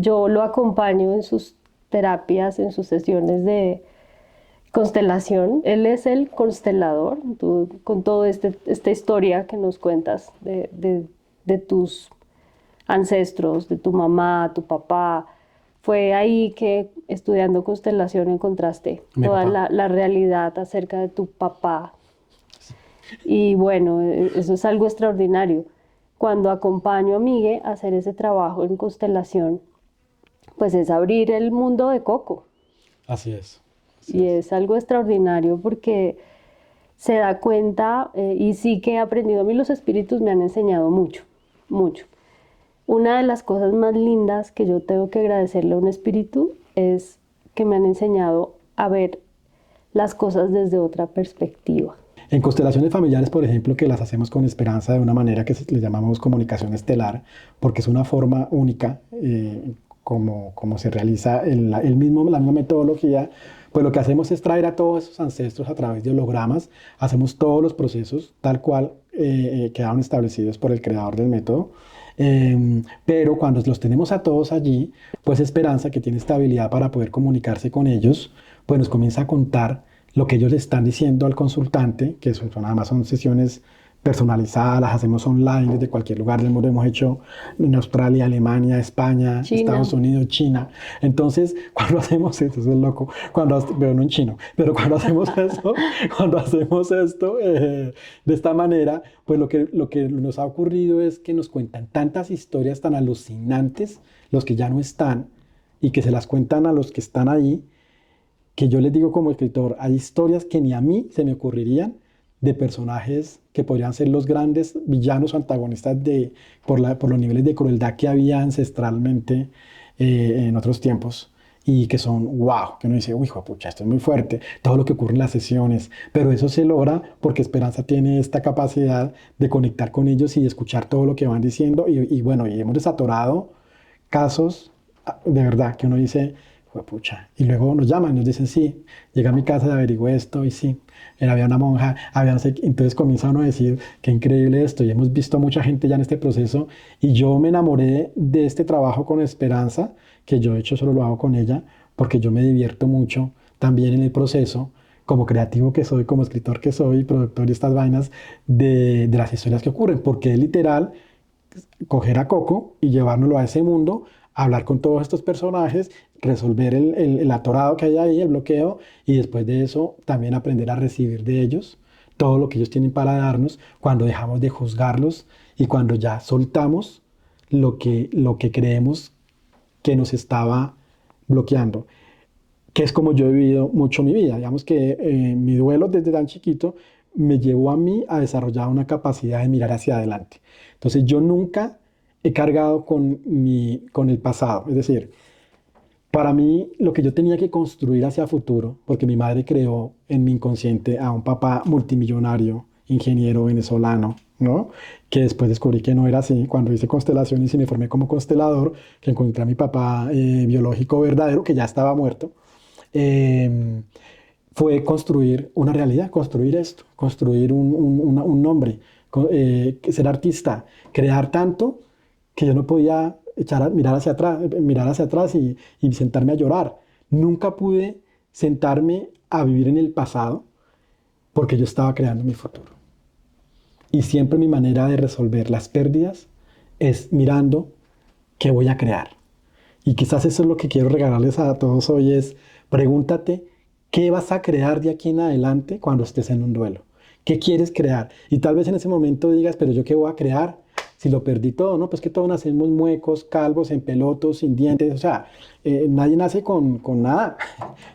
Yo lo acompaño en sus terapias, en sus sesiones de constelación. Él es el constelador, tú, con toda esta historia que nos cuentas de tus ancestros, de tu mamá, tu papá. Fue ahí que estudiando constelación encontraste Mi toda papá. la realidad acerca de tu papá. Y bueno, eso es algo extraordinario. Cuando acompaño a Migue a hacer ese trabajo en constelación, pues es abrir el mundo de Coco. Así es, así Y es. es algo extraordinario porque se da cuenta, y sí que he aprendido, a mí los espíritus me han enseñado mucho, mucho. Una de las cosas más lindas que yo tengo que agradecerle a un espíritu es que me han enseñado a ver las cosas desde otra perspectiva. En constelaciones familiares, por ejemplo, que las hacemos con esperanza de una manera que le llamamos comunicación estelar, porque es una forma única, como se realiza la misma metodología, pues lo que hacemos es traer a todos esos ancestros a través de hologramas, hacemos todos los procesos tal cual quedaron establecidos por el creador del método. Pero cuando los tenemos a todos allí, pues Esperanza, que tiene esta habilidad para poder comunicarse con ellos, pues nos comienza a contar lo que ellos le están diciendo al consultante, que nada más son sesiones personalizadas, las hacemos online desde cualquier lugar del mundo, hemos hecho en Australia, Alemania, España, Estados China, Unidos, China. Entonces, cuando hacemos eso, eso es loco, pero no en chino, pero cuando hacemos eso, cuando hacemos esto de esta manera, pues lo que nos ha ocurrido es que nos cuentan tantas historias tan alucinantes, los que ya no están, y que se las cuentan a los que están ahí, que yo les digo como escritor, hay historias que ni a mí se me ocurrirían de personajes que podrían ser los grandes villanos o antagonistas por los niveles de crueldad que había ancestralmente en otros tiempos y que son, wow, que uno dice, uy, hijo de pucha, esto es muy fuerte, todo lo que ocurre en las sesiones, pero eso se logra porque Esperanza tiene esta capacidad de conectar con ellos y de escuchar todo lo que van diciendo y bueno, y hemos desatorado casos de verdad que uno dice, pucha. Y luego nos llaman, nos dicen, sí, llegué a mi casa y averigüé esto, y sí, había una monja, había no sé qué. Entonces comienza uno a decir, qué increíble esto, y hemos visto mucha gente ya en este proceso, y yo me enamoré de este trabajo con Esperanza, que yo de hecho solo lo hago con ella, porque yo me divierto mucho también en el proceso, como creativo que soy, como escritor que soy, productor y estas vainas, de las historias que ocurren, porque es literal coger a Coco y llevárnoslo a ese mundo, hablar con todos estos personajes, resolver el atorado que hay ahí, el bloqueo, y después de eso también aprender a recibir de ellos todo lo que ellos tienen para darnos cuando dejamos de juzgarlos y cuando ya soltamos lo que creemos que nos estaba bloqueando, que es como yo he vivido mucho mi vida. Digamos que mi duelo desde tan chiquito me llevó a mí a desarrollar una capacidad de mirar hacia adelante. Entonces yo nunca he cargado con el pasado. Es decir, para mí lo que yo tenía que construir hacia futuro, porque mi madre creó en mi inconsciente a un papá multimillonario, ingeniero venezolano, ¿no? Que después descubrí que no era así. Cuando hice constelaciones y me formé como constelador, que encontré a mi papá biológico verdadero, que ya estaba muerto, eh, fue construir una realidad, construir esto, construir un nombre, ser artista, crear tanto que yo no podía mirar hacia atrás y sentarme a llorar. Nunca pude sentarme a vivir en el pasado porque yo estaba creando mi futuro. Y siempre mi manera de resolver las pérdidas es mirando qué voy a crear. Y quizás eso es lo que quiero regalarles a todos hoy es, pregúntate qué vas a crear de aquí en adelante cuando estés en un duelo. ¿Qué quieres crear? Y tal vez en ese momento digas, pero yo qué voy a crear si lo perdí todo, ¿no? Pues que todos nacemos muecos, calvos, en pelotos, sin dientes, o sea, nadie nace con nada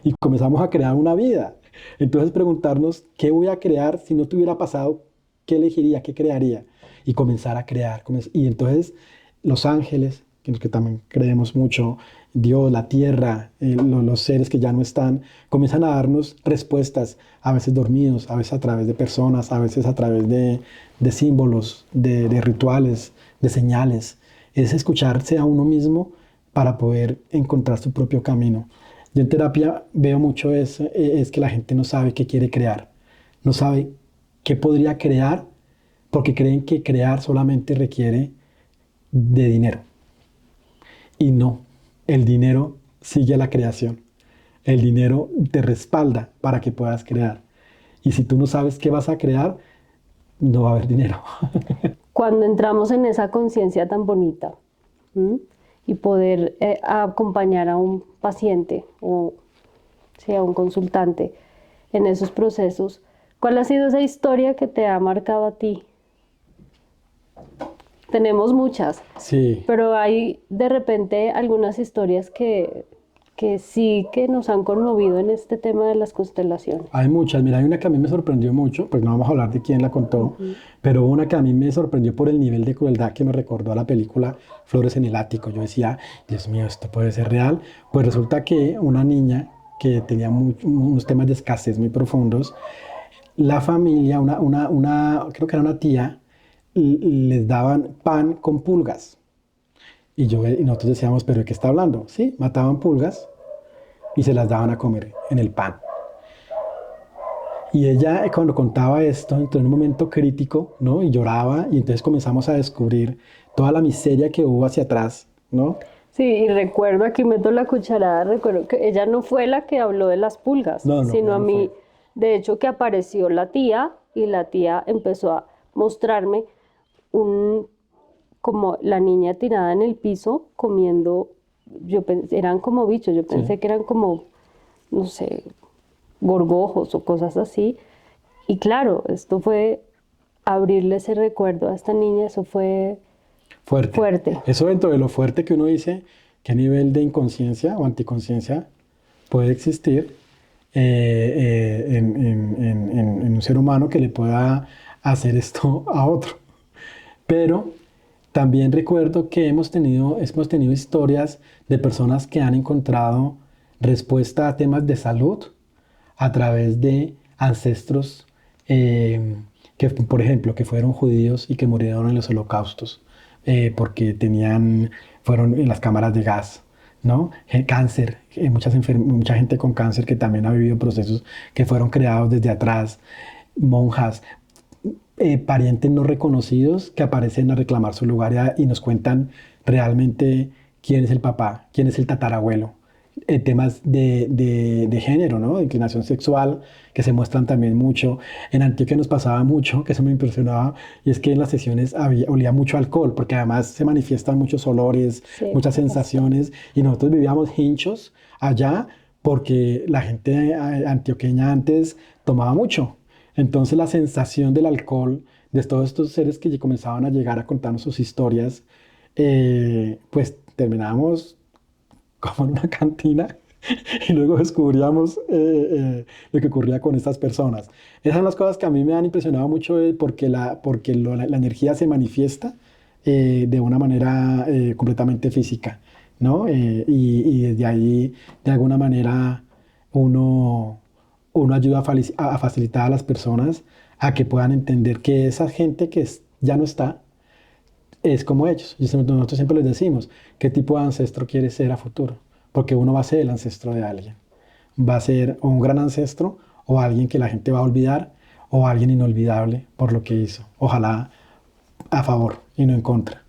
y comenzamos a crear una vida. Entonces preguntarnos, ¿qué voy a crear si no te hubiera pasado? ¿Qué elegiría? ¿Qué crearía? Y comenzar a crear. Y entonces los ángeles, que también creemos mucho, Dios, la tierra, los seres que ya no están, comienzan a darnos respuestas, a veces dormidos, a veces a través de personas, a veces a través de símbolos, de rituales, de señales. Es escucharse a uno mismo para poder encontrar su propio camino. Yo en terapia veo mucho eso, es que la gente no sabe qué quiere crear, no sabe qué podría crear porque creen que crear solamente requiere de dinero. Y no. el dinero sigue a la creación. El dinero te respalda para que puedas crear. Y si tú no sabes qué vas a crear, no va a haber dinero. Cuando entramos en esa conciencia tan bonita, ¿m? Y poder acompañar a un paciente o sí, a un consultante en esos procesos, ¿cuál ha sido esa historia que te ha marcado a ti? Tenemos muchas, Sí, pero hay de repente algunas historias que sí que nos han conmovido en este tema de las constelaciones. hay muchas. Mira, hay una que a mí me sorprendió mucho, pues no vamos a hablar de quién la contó, pero una que a mí me sorprendió por el nivel de crueldad que me recordó a la película Flores en el Ático. Yo decía, Dios mío, esto puede ser real. Pues resulta que una niña que tenía unos temas de escasez muy profundos, la familia, creo que era una tía, les daban pan con pulgas. Y nosotros decíamos, ¿pero de qué está hablando? Sí, mataban pulgas y se las daban a comer en el pan. Y ella, cuando contaba esto, entró en un momento crítico, ¿no? Y lloraba, y entonces comenzamos a descubrir toda la miseria que hubo hacia atrás, ¿no? Sí, y recuerdo, aquí meto la cucharada, recuerdo que ella no fue la que habló de las pulgas, No, no, sino ella a no mí, fue. de hecho, que apareció la tía y la tía empezó a mostrarme un, como la niña tirada en el piso comiendo, eran como bichos, yo Sí. pensé que eran como, no sé, gorgojos o cosas así. Y claro, esto fue abrirle ese recuerdo a esta niña, eso fue Fuerte. fuerte. Eso dentro de lo fuerte que uno dice, qué nivel de inconsciencia o anticonciencia puede existir en un ser humano que le pueda hacer esto a otro. Pero también recuerdo que hemos tenido historias de personas que han encontrado respuesta a temas de salud a través de ancestros que, por ejemplo, que fueron judíos y que murieron en los holocaustos porque fueron en las cámaras de gas, ¿no? Cáncer, mucha gente con cáncer que también ha vivido procesos que fueron creados desde atrás, monjas, parientes no reconocidos que aparecen a reclamar su lugar y nos cuentan realmente quién es el papá, quién es el tatarabuelo. Temas de género, ¿no? De inclinación sexual, que se muestran también mucho. En Antioquia nos pasaba mucho, que eso me impresionaba, y es que en las sesiones olía mucho alcohol, porque además se manifiestan muchos olores, Sí, muchas sensaciones, y nosotros vivíamos hinchos allá porque la gente antioqueña antes tomaba mucho. Entonces la sensación del alcohol, de todos estos seres que comenzaban a llegar a contarnos sus historias, pues terminábamos como en una cantina y luego descubríamos lo que ocurría con estas personas. Esas son las cosas que a mí me han impresionado mucho porque la energía se manifiesta de una manera completamente física, ¿no? Y desde ahí, de alguna manera, uno, uno ayuda a facilitar a las personas a que puedan entender que esa gente que ya no está, es como ellos. Nosotros siempre les decimos, ¿qué tipo de ancestro quieres ser a futuro? Porque uno va a ser el ancestro de alguien. Va a ser o un gran ancestro o alguien que la gente va a olvidar o alguien inolvidable por lo que hizo. Ojalá a favor y no en contra.